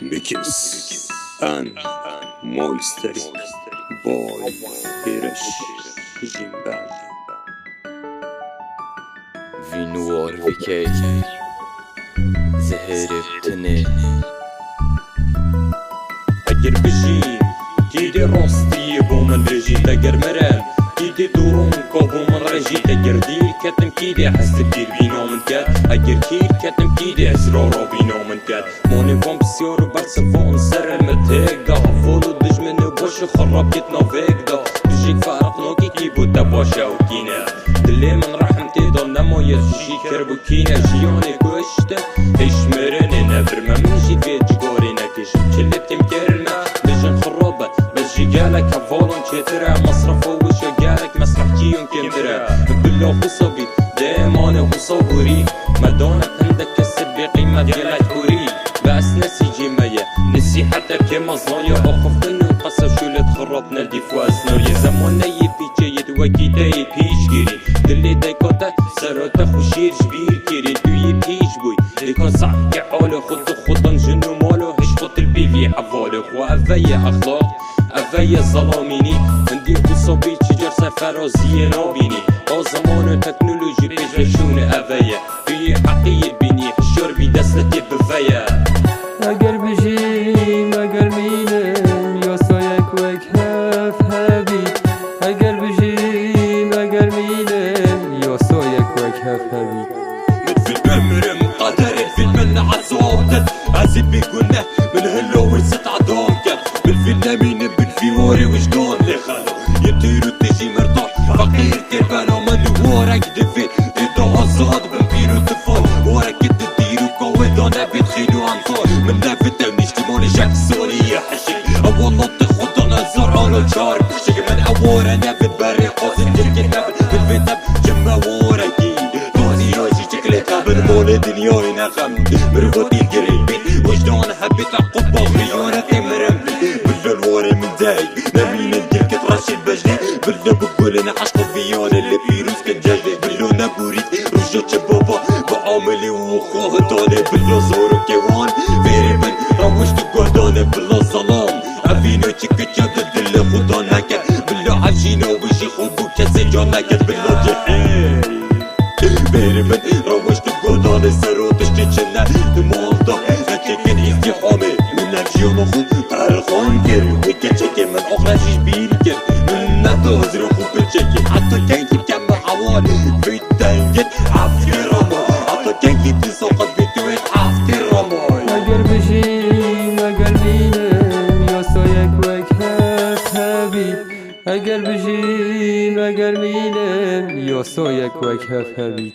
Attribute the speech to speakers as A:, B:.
A: Mix and Moisterik Boy Hirash Jimban
B: Vinor vikej زهر بتنه
C: اگر بجی دیدی راستی بو من رجیت اگر مرم دیدی دورون که بو من رجیت اگر دیر کتم کیدی حسب دیر بینا من کد اگر کیر کتم کیدی اسرارا بینا من کد مانی بام بسیار برسفان سر المتگا فولو دجمن باش خراب کتنا فیگدا دجیک فرق نوکی کی بود باشه و کینه دلی من رحمتی دال نمایز شیکر بو کینه جیانی گوشته ایش مرنه نبر من جید وید جگاری نکشم چلتیم کرمه بجن خرابه بس جيجالك هفولون كترة مصرف وشجالك مسرح جيون كندرة بالله خصبي دايما وصبوري مدونك عندك كسب قيمة ديالك كوري بس نسي جيمية نسي حتى بكيما صنايا أخف انو قصة شو اللي تخربنا دي فواسنا يا زمان يبي يدوكي داي بيش كيري دلي دايكوتا سروتا خوشير جبير كيري تو يبيش بوي ليكون صعب كعالة خط جنو مالو هش خط البيفي حفالة خو أفايا أخلاق أفايا ظلاميني عندي قصبي تجر سفرازية نابيني او زمان تكنولوجي بيجرشون أفايا في عقيد بيني حشور بي دستك بفايا
D: اگر بجیم اگر مینم یا سایک وک هف هبی اگر بجیم اگر مینم یا سایک وک هف هبی
C: مثل المرم قدر الفيلم عصوتت عزيب بيقولنا من هلو ويسط عدوكت بالفيلم مين بالفيوري وشلون اللي خلو يطيروا تجي مرتاح فقير كربان ومن وراك دفين ايدو عصاد بنبيرو تفال وراك تديرو كويدانا بتخيلو انصار من نافت ونشتموني شاك سوريا حشي والله تخطنا زرعنا الشارب شك من اورا نافت بري قوزن تلك نافت بالفيتم جمع وراكي دوني يوشي شكلي قابل مولي دنياي نخم مرفوتي القريبين وجدان حبيت عقب بغريانا تمرم بالله الواري من داي نمين الدلك ترشد بجلي بالله بقول انا عشق فيانا اللي بيروس كان جاجلي بالله نبوريد رجات شبابا بعاملي وخوه طالي بالله زورو كيوان فيري من روشت قرداني بالله الظلام عفينو تشكت جادة دل خدا نكت بالله عجينو وجي خوبو كسي جان نكت بالله جحيم فيري من روشت قرداني سرو تشتشنا المالطة هتشكن ازدحامي من الجيون خو قرخان كر وكتشكي من اخرى شبير كر من نتوزر خو بتشكي حتى كيكي كم حوالي في التنجد عفتي رمى حتى كيكي تساقط بتويت عفتي رمى
D: اگر بجیم اگر مینم یا سایک وک هف هبی اگر بجیم اگر مینم یا سایک وک هف هبی